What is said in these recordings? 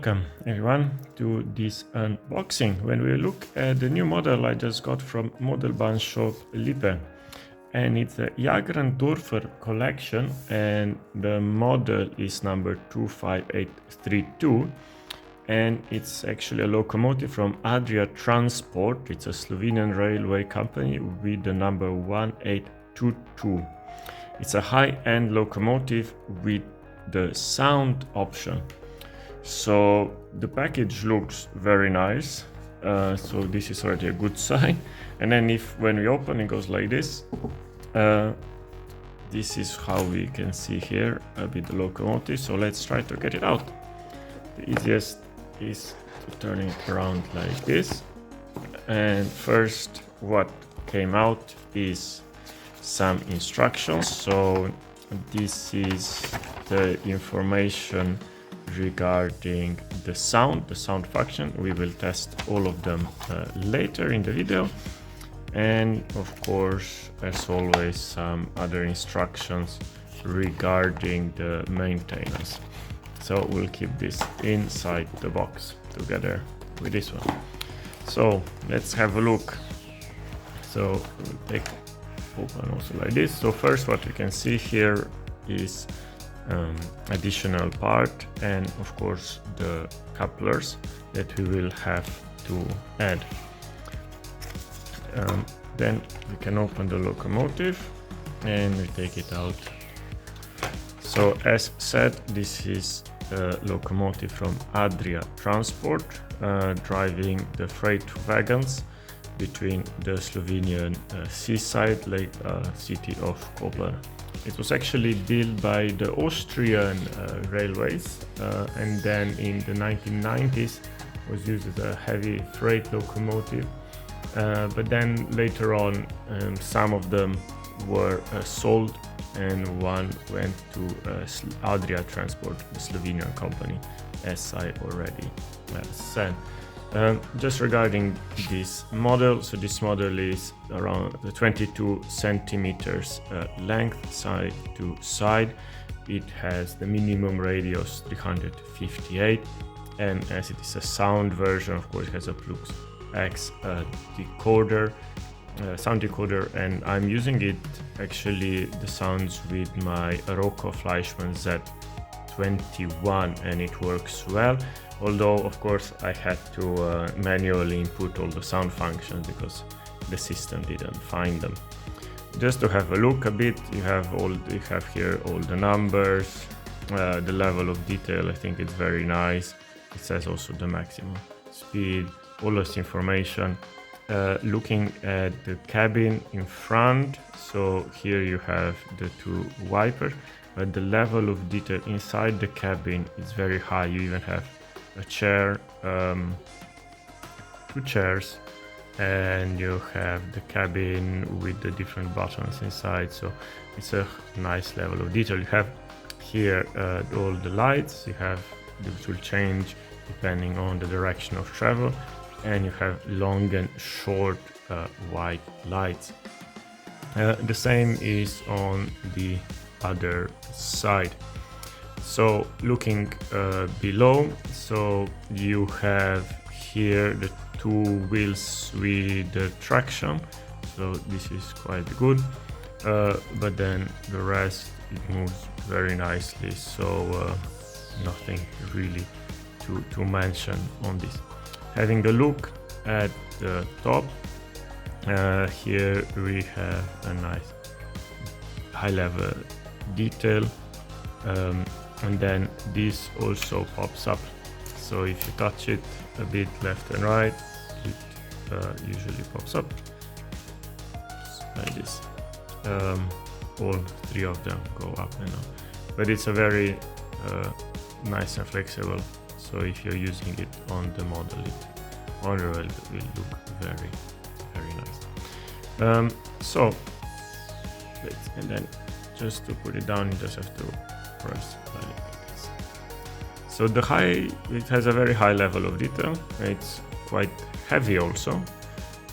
Welcome everyone to this unboxing. When we look at the new model I just got from Modelbahn shop Lippe, and it's a Jagerndorder collection, and the model is number 25832, and it's actually a locomotive from Adria Transport. It's a Slovenian railway company with the number 1822. It's a high-end locomotive with the sound option. So the package looks very nice, so this is already a good sign. And then when we open, it goes like this. This is how we can see here with the locomotive. So let's try to get it out. The easiest is to turn it around like this. And first what came out is some instructions. So this is the information regarding the sound function. We will test all of them later in the video, and of course, as always, some other instructions regarding the maintenance. So we'll keep this inside the box together with this one. So let's have a look. So we'll open also like this. So first what you can see here is additional part, and of course the couplers that we will have to add. Then we can open the locomotive and we take it out. So as said, this is a locomotive from Adria Transport, driving the freight wagons between the Slovenian seaside city of Koblenz. It was actually built by the Austrian railways, and then in the 1990s was used as a heavy freight locomotive, but then later on some of them were sold, and one went to Adria Transport, the Slovenian company, as I already said. Just regarding this model, so this model is around 22 centimeters length side to side. It has the minimum radius 358, and as it is a sound version, of course it has a Plus X decoder, sound decoder, and I'm using it actually the sounds with my Rocco Fleischmann Z21, and it works well. Although, of course, I had to manually input all the sound functions because the system didn't find them. Just to have a look a bit, you have here all the numbers, the level of detail. I think it's very nice. It says also the maximum speed, all this information. Looking at the cabin in front, so here you have the two wipers, but the level of detail inside the cabin is very high. You even have a chair, two chairs, and you have the cabin with the different buttons inside, so it's a nice level of detail. You have here all the lights, this will change depending on the direction of travel, and you have long and short white lights. The same is on the other side. So looking below, so you have here the two wheels with the traction, so this is quite good, but then the rest, it moves very nicely, so nothing really to mention on this. Having a look at the top, here we have a nice high level detail, and then this also pops up. So if you touch it a bit left and right, it usually pops up like this. All three of them go up and up, but it's a very nice and flexible. So if you're using it on the model, it will look very, very nice. So and then just to put it down, you just have to press like this. So it has a very high level of detail. It's quite heavy also,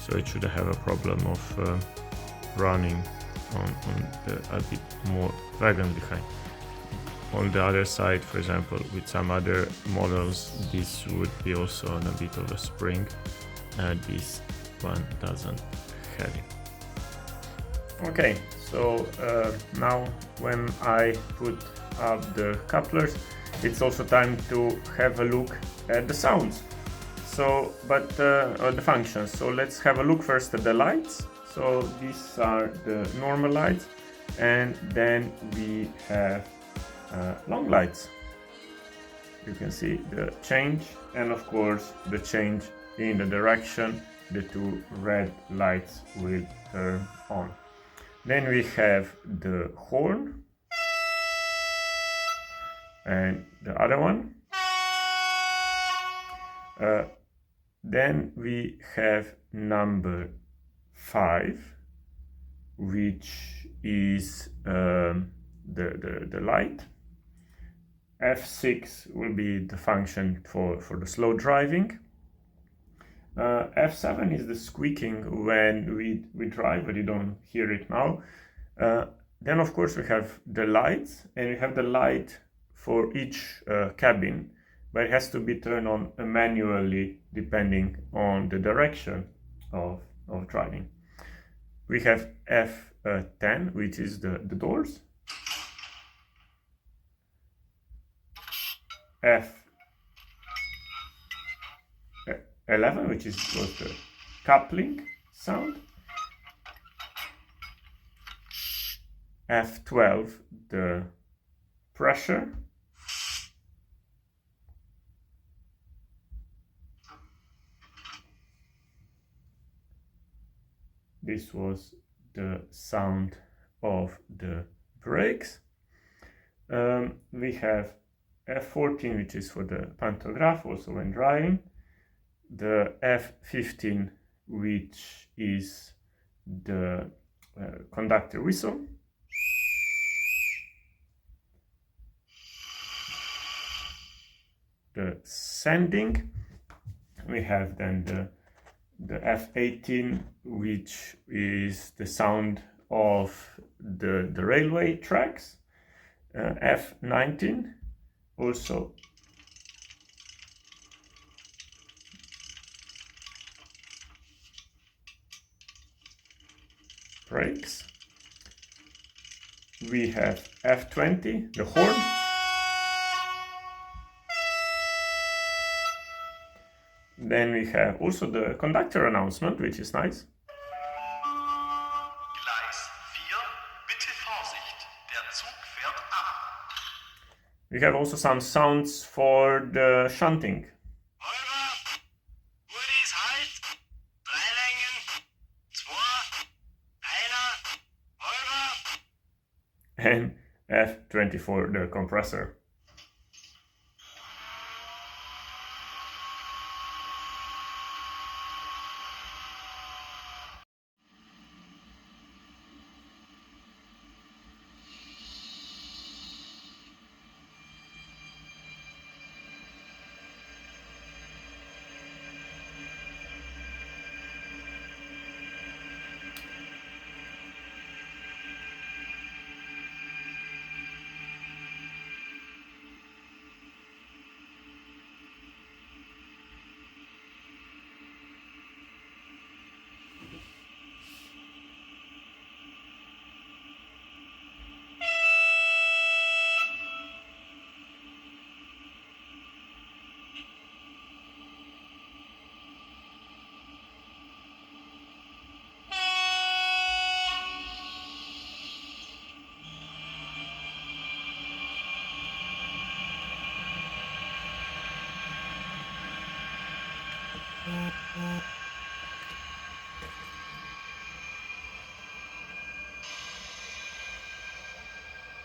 so it shouldn't have a problem of running on a bit more wagon behind. on the other side, for example, with some other models, this would be also on a bit of a spring. This one doesn't have it. Okay, so now when I put up the couplers, it's also time to have a look at the sounds. So, the functions. So let's have a look first at the lights. So these are the normal lights, and then we have long lights. You can see the change, and of course the change in the direction the two red lights will turn on. Then we have the horn, and the other one. Then we have number 5, which is the light. F6 will be the function for the slow driving. F7 is the squeaking when we drive, but you don't hear it now. Then of course we have the lights, and we have the light for each cabin, but it has to be turned on manually depending on the direction of driving. We have F10, which is the doors. F11, which was the coupling sound. F12, the pressure. This was the sound of the brakes. We have F14, which is for the pantograph, also when driving. The F15, which is the conductor whistle. The sending. We have then the F18, which is the sound of the railway tracks. F19, also brakes. We have F20, the horn. Then we have also the conductor announcement, which is nice. Gleis 4, bitte Vorsicht, der Zug fährt ab. We have also some sounds for the shunting. Räuber, Rudis Halt, 3 Längen, 2, einer, Räuber. And F24, the compressor.